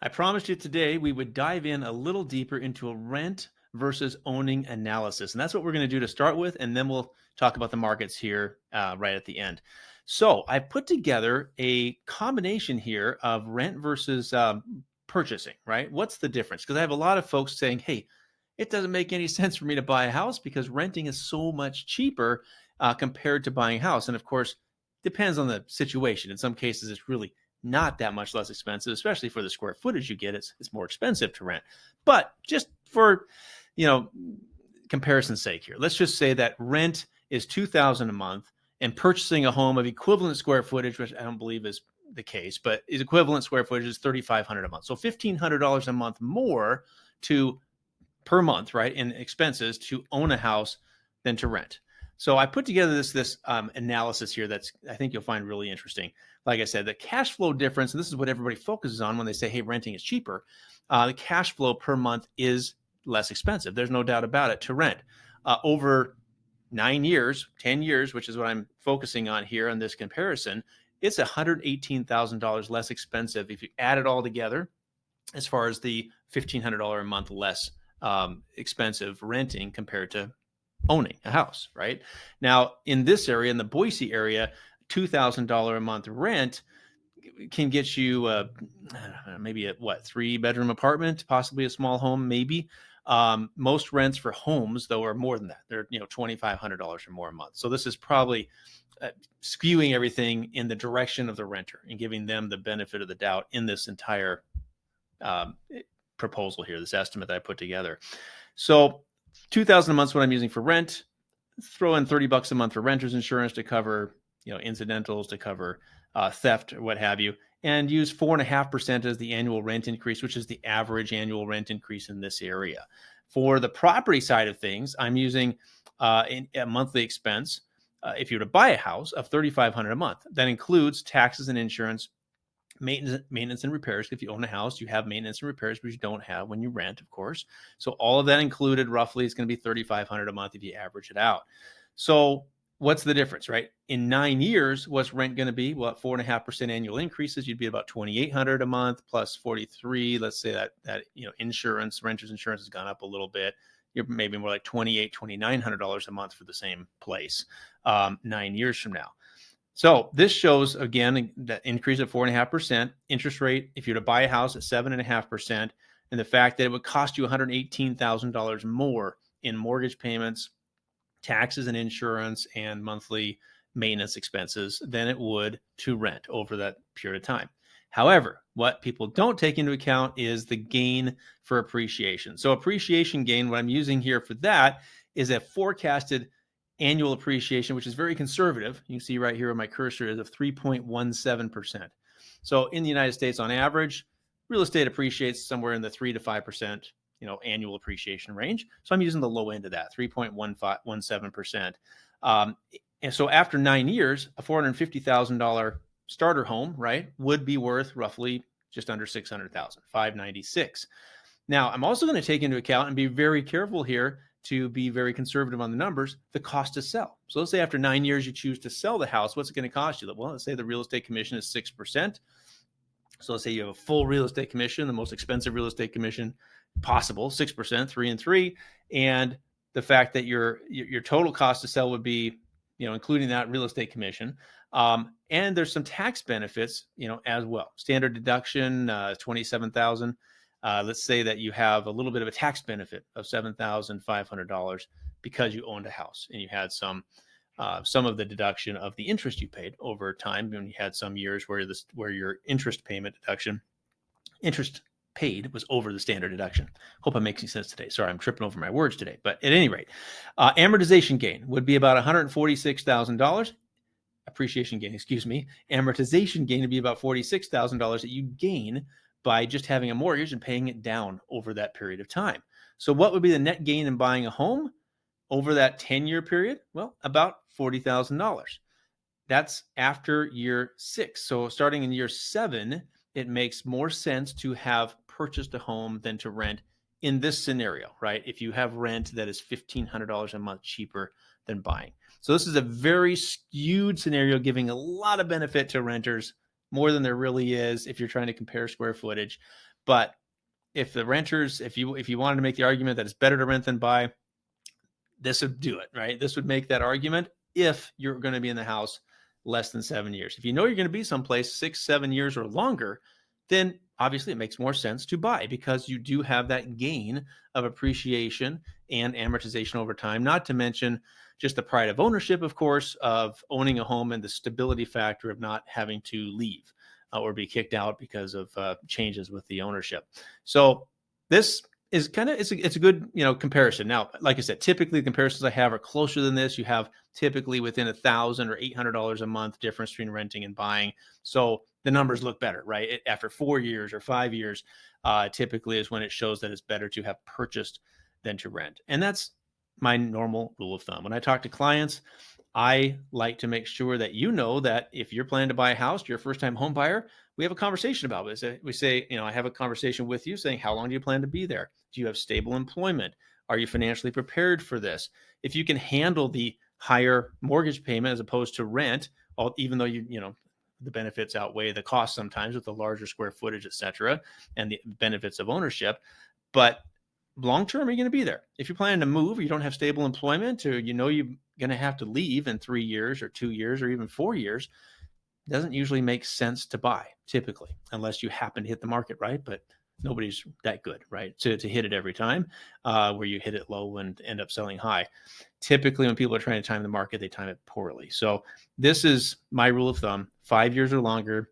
I promised you today we would dive in a little deeper into a rent versus owning analysis. And that's what we're going to do to start with. And then we'll talk about the markets here right at the end. So I put together a combination here of rent versus purchasing, right? What's the difference? Because I have a lot of folks saying, hey, it doesn't make any sense for me to buy a house because renting is so much cheaper compared to buying a house. And of course, depends on the situation. In some cases, it's really not that much less expensive, especially for the square footage you get. It's more expensive to rent. But just for, you know, comparison's sake here, let's just say that rent is $2,000 a month and purchasing a home of equivalent square footage, which I don't believe is the case, but is equivalent square footage is $3,500 a month. So $1,500 a month more to per month, right, in expenses to own a house than to rent. So I put together this analysis here that's I think you'll find really interesting. Like I said, the cash flow difference, and this is what everybody focuses on when they say, "Hey, renting is cheaper." The cash flow per month is less expensive. There's no doubt about it to rent. Over 9 years, 10 years, which is what I'm focusing on here on this comparison, it's $118,000 less expensive if you add it all together as far as the $1,500 a month less expensive renting compared to owning a house, right? Now, in this area, in the Boise area, $2,000 a month rent can get you maybe a 3-bedroom apartment, possibly a small home, maybe. Most rents for homes, though, are more than that. They're $2,500 or more a month. So this is probably skewing everything in the direction of the renter and giving them the benefit of the doubt in this entire um, proposal here, this estimate that I put together. So 2,000 a month is what I'm using for rent. Throw in $30 a month for renter's insurance to cover, incidentals, to cover theft or what have you, and use 4.5% as the annual rent increase, which is the average annual rent increase in this area. For the property side of things, I'm using a monthly expense. If you were to buy a house of $3,500 a month, that includes taxes and insurance, maintenance and repairs. If you own a house, you have maintenance and repairs, which you don't have when you rent, of course. So all of that included roughly is going to be $3,500 a month if you average it out. So what's the difference, right? In 9 years, what's rent going to be? Well, at 4.5% annual increases, you'd be about $2,800 a month plus 43. Let's say that insurance, renter's insurance has gone up a little bit. You're maybe more like $2,900 a month for the same place 9 years from now. So this shows, again, that increase of 4.5%, interest rate, if you're to buy a house at 7.5%, and the fact that it would cost you $118,000 more in mortgage payments, taxes and insurance, and monthly maintenance expenses than it would to rent over that period of time. However, what people don't take into account is the gain for appreciation. So appreciation gain, what I'm using here for that is a forecasted annual appreciation, which is very conservative. You can see right here where my cursor is of 3.17%. So in the United States, on average, real estate appreciates somewhere in the 3 to 5%, annual appreciation range. So I'm using the low end of that, 3.17%. And so after 9 years, a $450,000 starter home, right, would be worth roughly just under 600,000, 596. Now, I'm also going to take into account and be very careful here to be very conservative on the numbers, the cost to sell. So let's say after 9 years, you choose to sell the house. What's it going to cost you? Well, let's say the real estate commission is 6%. So let's say you have a full real estate commission, the most expensive real estate commission possible, 6%, 3 and 3. And the fact that your total cost to sell would be, including that real estate commission. And there's some tax benefits, as well. Standard deduction, 27,000. Let's say that you have a little bit of a tax benefit of $7,500 because you owned a house and you had some of the deduction of the interest you paid over time. And you had some years where your interest paid was over the standard deduction. Hope I'm making sense today. Sorry, I'm tripping over my words today. But at any rate, amortization gain would be about $146,000. Appreciation gain, excuse me. Amortization gain would be about $46,000 that you gain by just having a mortgage and paying it down over that period of time. So what would be the net gain in buying a home over that 10-year period? Well, about $40,000. That's after year 6. So starting in year 7, it makes more sense to have purchased a home than to rent in this scenario, right? If you have rent that is $1,500 a month cheaper than buying. So this is a very skewed scenario, giving a lot of benefit to renters, more than there really is if you're trying to compare square footage. But if the renters, if you wanted to make the argument that it's better to rent than buy, this would do it, right? This would make that argument if you're going to be in the house less than 7 years. If you know you're going to be someplace 6, 7 years or longer, then obviously it makes more sense to buy because you do have that gain of appreciation and amortization over time, not to mention just the pride of ownership, of course, of owning a home and the stability factor of not having to leave or be kicked out because of changes with the ownership. So this is kind of it's a good comparison. Now, like I said, typically the comparisons I have are closer than this. You have typically within $1,000 or $800 a month difference between renting and buying. So the numbers look better, right? After 4 years or 5 years, typically is when it shows that it's better to have purchased than to rent. And that's my normal rule of thumb. When I talk to clients, I like to make sure that that if you're planning to buy a house, you're a first-time home buyer, we have a conversation about this. We say, I have a conversation with you saying, how long do you plan to be there? Do you have stable employment? Are you financially prepared for this? If you can handle the higher mortgage payment as opposed to rent, even though the benefits outweigh the cost sometimes with the larger square footage, et cetera, and the benefits of ownership. But long term, you're going to be there. If you're planning to move, or you don't have stable employment, or you're going to have to leave in 3 years or 2 years or even 4 years, it doesn't usually make sense to buy typically, unless you happen to hit the market right. But nobody's that good, right? To hit it every time, where you hit it low and end up selling high. Typically, when people are trying to time the market, they time it poorly. So this is my rule of thumb: 5 years or longer.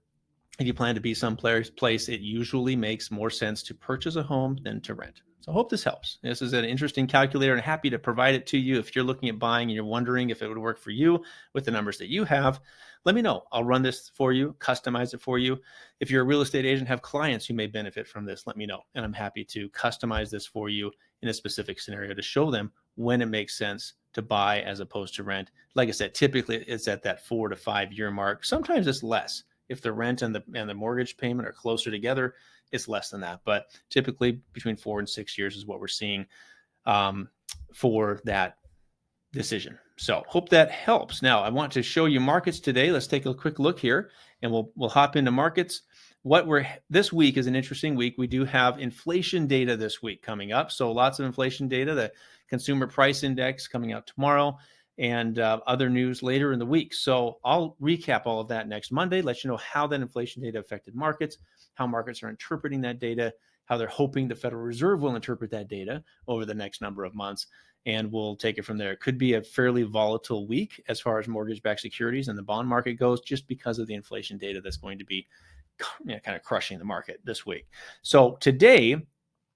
If you plan to be someplace, it usually makes more sense to purchase a home than to rent. So I hope this helps. This is an interesting calculator and happy to provide it to you. If you're looking at buying and you're wondering if it would work for you with the numbers that you have, let me know. I'll run this for you, customize it for you. If you're a real estate agent, have clients who may benefit from this, let me know. And I'm happy to customize this for you in a specific scenario to show them when it makes sense to buy as opposed to rent. Like I said, typically it's at that 4 to 5 year mark. Sometimes it's less. If the rent and the mortgage payment are closer together, it's less than that. But typically between 4 and 6 years is what we're seeing for that decision. So hope that helps. Now I want to show you markets today. Let's take a quick look here, and we'll hop into markets. This week is an interesting week. We do have inflation data this week coming up. So lots of inflation data, the consumer price index coming out tomorrow, and other news later in the week. So I'll recap all of that next Monday, let you know how that inflation data affected markets, how markets are interpreting that data, how they're hoping the Federal Reserve will interpret that data over the next number of months, and we'll take it from there. It could be a fairly volatile week as far as mortgage-backed securities and the bond market goes, just because of the inflation data that's going to be kind of crushing the market this week. So today,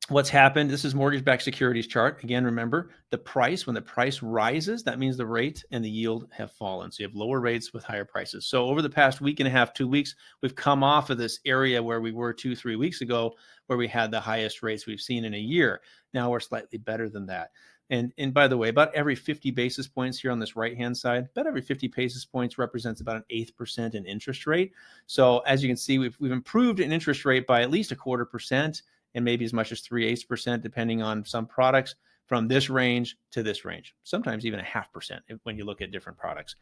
what's happened, this is mortgage-backed securities chart. Again, remember the price, when the price rises, that means the rate and the yield have fallen. So you have lower rates with higher prices. So over the past week and a half, 2 weeks, we've come off of this area where we were 2-3 weeks ago, where we had the highest rates we've seen in a year. Now we're slightly better than that. And by the way, about every 50 basis points here on this right-hand side, about every 50 basis points represents about an 1/8% in interest rate. So as you can see, we've improved an interest rate by at least 1/4%, and maybe as much as 3/8%, depending on some products, from this range to this range, sometimes even 0.5% when you look at different products.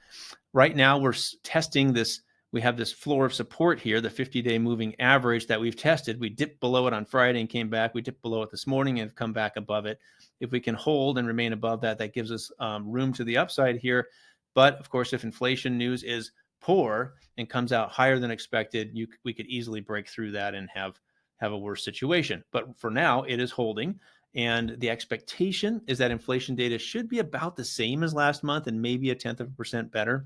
Right now, we're testing this. We have this floor of support here, the 50-day moving average that we've tested. We dipped below it on Friday and came back. We dipped below it this morning and have come back above it. If we can hold and remain above that, that gives us room to the upside here. But of course, if inflation news is poor and comes out higher than expected, we could easily break through that and have a worse situation. But for now, it is holding. And the expectation is that inflation data should be about the same as last month and maybe 0.1% better.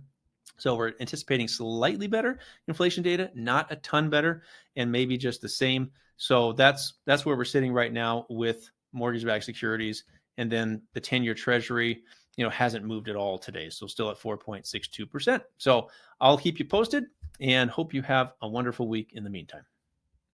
So we're anticipating slightly better inflation data, not a ton better, and maybe just the same. So that's where we're sitting right now with mortgage-backed securities. And then the 10-year Treasury, hasn't moved at all today. So still at 4.62%. So I'll keep you posted and hope you have a wonderful week in the meantime.